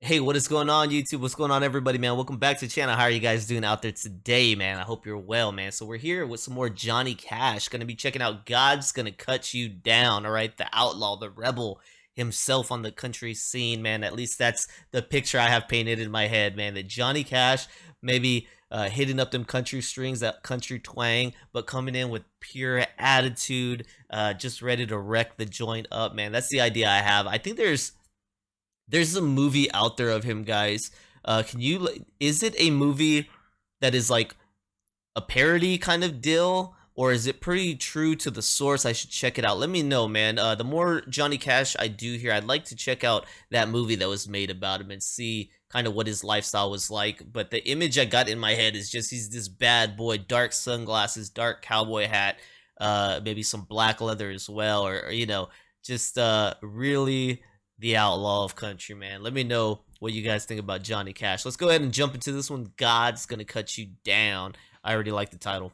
Hey, what is going on, YouTube? What's going on, everybody, man? Welcome back to the channel. How are you guys doing out there today, man? I hope you're well, man. So we're here with some more Johnny Cash. Gonna be checking out God's Gonna Cut You Down, all right? The outlaw, the rebel himself on the country scene, man. At least that's the picture I have painted in my head, man. That Johnny Cash maybe hitting up them country strings, that country twang, but coming in with pure attitude, just ready to wreck the joint up, man. That's the idea I have. I think there's a movie out there of him, guys. Is it a movie that is like a parody kind of deal, or is it pretty true to the source? I should check it out. Let me know, man. The more Johnny Cash I do here, I'd like to check out that movie that was made about him and see kind of what his lifestyle was like. But the image I got in my head is just he's this bad boy, dark sunglasses, dark cowboy hat, maybe some black leather as well, or just really the outlaw of country, man. Let me know what you guys think about Johnny Cash. Let's go ahead and jump into this one. God's Gonna Cut You Down. I already like the title.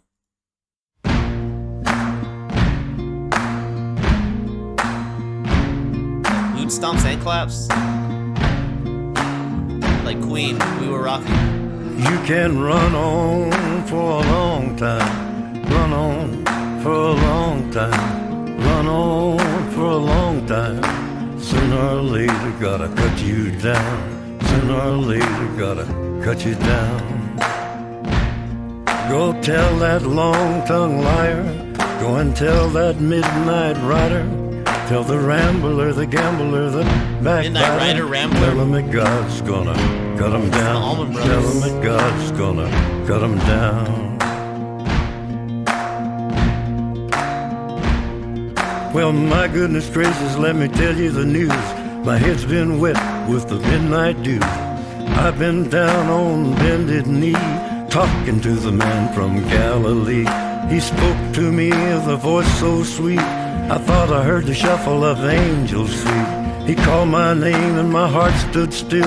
Boot stomps and claps. Like Queen, we were rocking. You can run on for a long time. Run on for a long time. Run on for a long time. Sooner or later, gotta cut you down. Sooner or later, gotta cut you down. Go tell that long-tongued liar. Go and tell that midnight rider. Tell the rambler, the gambler, the backbiter. Midnight rider, rambler. Tell him that God's gonna cut him down. Tell him that God's gonna cut him down. Well, my goodness gracious, let me tell you the news. My head's been wet with the midnight dew. I've been down on bended knee, talking to the man from Galilee. He spoke to me with a voice so sweet, I thought I heard the shuffle of angels' feet. He called my name and my heart stood still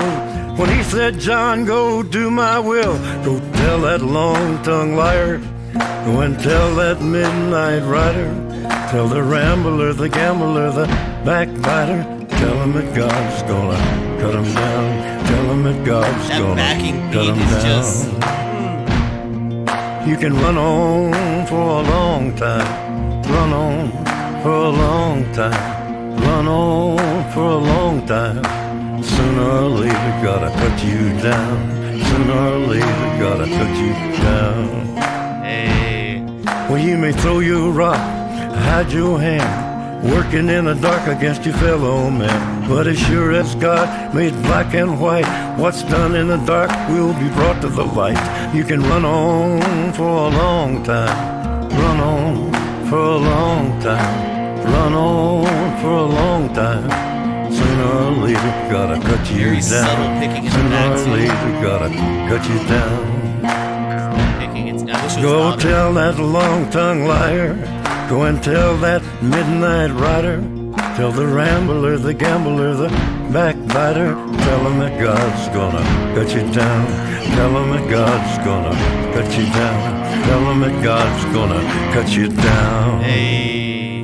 when he said, John, go do my will. Go tell that long-tongued liar. Go and tell that midnight rider. Tell the rambler, the gambler, the backbiter. Tell him that God's gonna cut him down. Tell him that God's gonna cut him down. You can run on for a long time. Run on for a long time. Run on for a long time. Sooner or later, gotta cut you down. Sooner or later, gotta cut you down. Hey. Well, you may throw your rock, hide your hand, working in the dark against your fellow man. But as sure as God made black and white, what's done in the dark will be brought to the light. You can run on for a long time. Run on for a long time. Run on for a long time. Sooner or later, gotta cut you Very down. subtle picking in the Sooner back, or too. later, gotta cut you down. Go tell that long-tongued liar. Go and tell that midnight rider. Tell the rambler, the gambler, the backbiter. Tell him that God's gonna cut you down. Tell him that God's gonna cut you down. Tell him that God's gonna cut you down. Hey.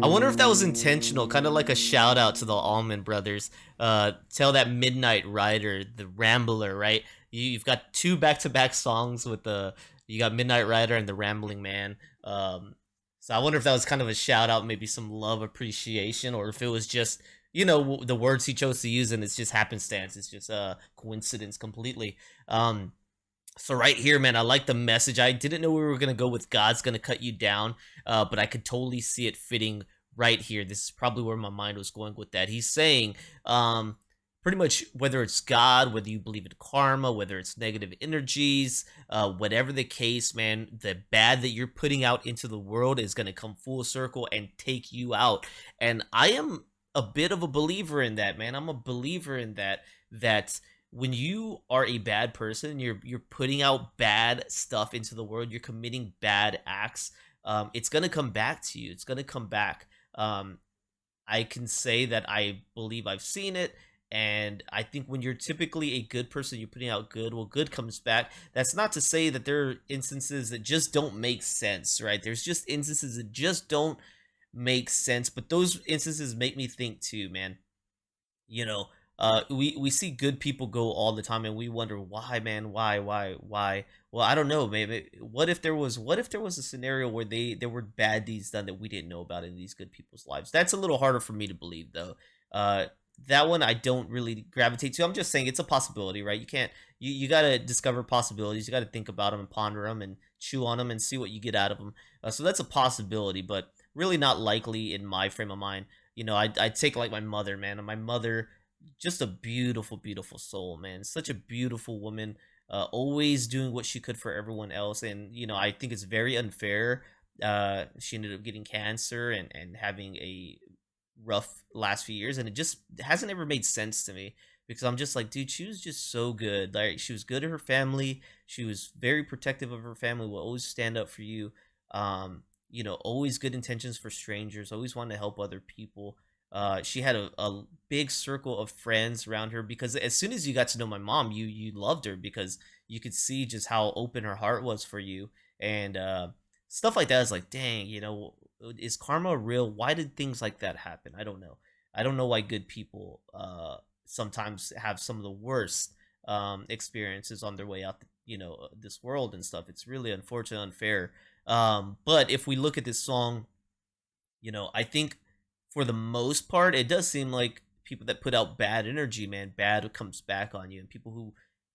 I wonder if that was intentional, kind of like a shout out to the Allman Brothers. Tell that midnight rider, the rambler, right? You've got two back-to-back songs with you got Midnight Rider and the Rambling Man. So I wonder if that was kind of a shout out, maybe some love appreciation, or if it was just, the words he chose to use and it's just happenstance. It's just a coincidence completely. So right here, man, I like the message. I didn't know we were going to go with God's Gonna Cut You Down, but I could totally see it fitting right here. This is probably where my mind was going with that. He's saying, pretty much whether it's God, whether you believe in karma, whether it's negative energies, whatever the case, man, the bad that you're putting out into the world is going to come full circle and take you out. And I am a bit of a believer in that, man. I'm a believer in that when you are a bad person, you're putting out bad stuff into the world, you're committing bad acts, it's going to come back to you. It's going to come back. I can say that I believe I've seen it. And I think when you're typically a good person, you're putting out good, well, good comes back. That's not to say that there are instances that just don't make sense, right? There's just instances that just don't make sense. But those instances make me think too, man. We see good people go all the time, and we wonder why, man, why? Well, I don't know. Maybe what if there was a scenario where there were bad deeds done that we didn't know about in these good people's lives? That's a little harder for me to believe, though. Uh, that one I don't really gravitate to. I'm just saying it's a possibility, right? You can't you gotta discover possibilities. You gotta think about them and ponder them and chew on them and see what you get out of them. So that's a possibility, but really not likely in my frame of mind. You know, I'd take like my mother, man. And my mother, just a beautiful, beautiful soul, man. Such a beautiful woman, always doing what she could for everyone else. And, you know, I think it's very unfair. She ended up getting cancer and having a rough last few years. And it just hasn't ever made sense to me because I'm just like, dude, she was just so good. Like, she was good to her family. She was very protective of her family, will always stand up for you. You know, always good intentions for strangers, always wanted to help other people. She had a big circle of friends around her because as soon as you got to know my mom, you loved her because you could see just how open her heart was for you. And stuff like that is like, dang, you know, is karma real? Why did things like that happen? I don't know. I don't know why good people sometimes have some of the worst experiences on their way out, you know, this world and stuff. It's really unfortunate, unfair. But if we look at this song, you know, I think for the most part, it does seem like people that put out bad energy, man, bad comes back on you. And people who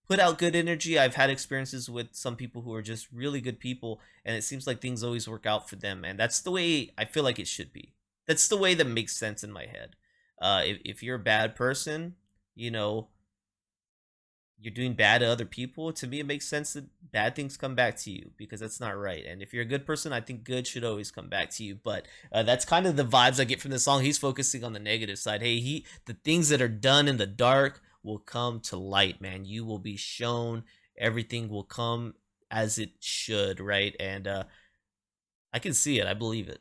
put out good energy, I've had experiences with some people who are just really good people, and it seems like things always work out for them. And that's the way I feel like it should be. That's the way that makes sense in my head. If you're a bad person, you know, you're doing bad to other people, to me it makes sense that bad things come back to you because that's not right. And if you're a good person, I think good should always come back to you. But that's kind of the vibes I get from this song. He's focusing on the negative side. Hey, the things that are done in the dark will come to light, man. You will be shown. Everything will come as it should, right? And I can see it. I believe it.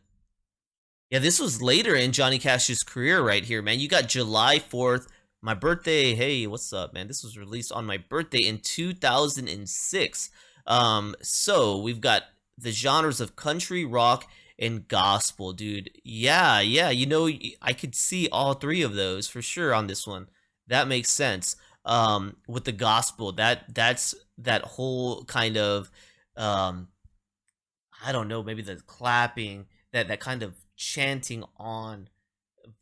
Yeah, this was later in Johnny Cash's career right here, man. You got July 4th, my birthday. Hey, what's up, man? This was released on my birthday in 2006. So we've got the genres of country, rock, and gospel, dude. Yeah, you know, I could see all three of those for sure on this one. That makes sense. With the gospel, that's that whole kind of I don't know, maybe the clapping, that kind of chanting on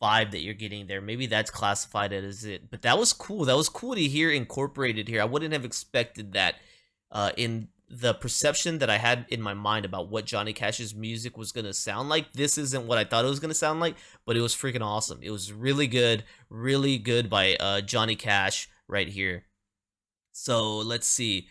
vibe that you're getting there. Maybe that's classified as it. But that was cool. That was cool to hear incorporated here. I wouldn't have expected that in the perception that I had in my mind about what Johnny Cash's music was going to sound like. This isn't what I thought it was going to sound like, but it was freaking awesome. It was really good by Johnny Cash right here. So let's see.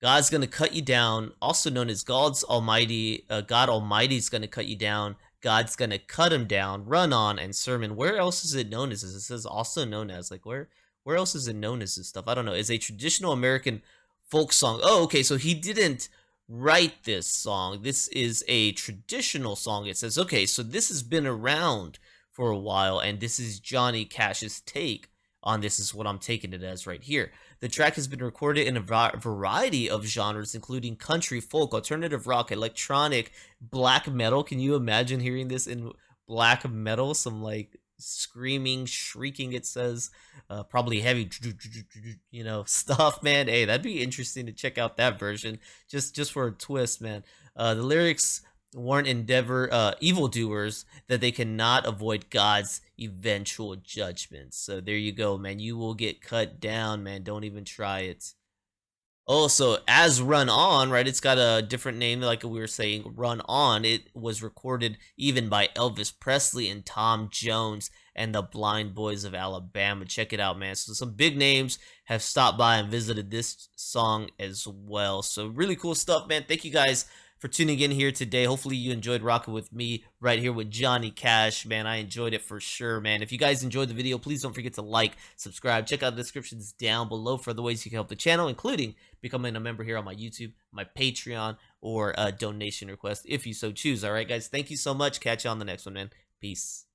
God's gonna cut you down, also known as God's Almighty. God Almighty is gonna cut you down. God's gonna cut him down. Run on and sermon. Where else is it known as this? It says also known as, like, where else is it known as this stuff? I don't know. It's a traditional American folk song. Oh, okay. So he didn't write this song. This is a traditional song. It says, okay, so this has been around for a while, and this is Johnny Cash's take on this, is what I'm taking it as right here. The track has been recorded in a variety of genres, including country, folk, alternative rock, electronic, black metal. Can you imagine hearing this in black metal? Some like screaming, shrieking, it says. Probably heavy, you know, stuff, man. Hey, that'd be interesting to check out that version, just for a twist, man. The lyrics warn evildoers that they cannot avoid God's eventual judgment. So there you go, man. You will get cut down, man. Don't even try it. Also, as Run On, right? It's got a different name, like we were saying, Run On. It was recorded even by Elvis Presley and Tom Jones and the Blind Boys of Alabama. Check it out, man. So some big names have stopped by and visited this song as well. So really cool stuff, man. Thank you guys for tuning in here today. Hopefully you enjoyed rocking with me right here with Johnny Cash, man. I enjoyed it for sure, man. If you guys enjoyed the video, please don't forget to like, subscribe, check out the descriptions down below for the ways you can help the channel, including becoming a member here on my YouTube, my Patreon, or a donation request if you so choose. All right, guys, thank you so much. Catch you on the next one, man. Peace.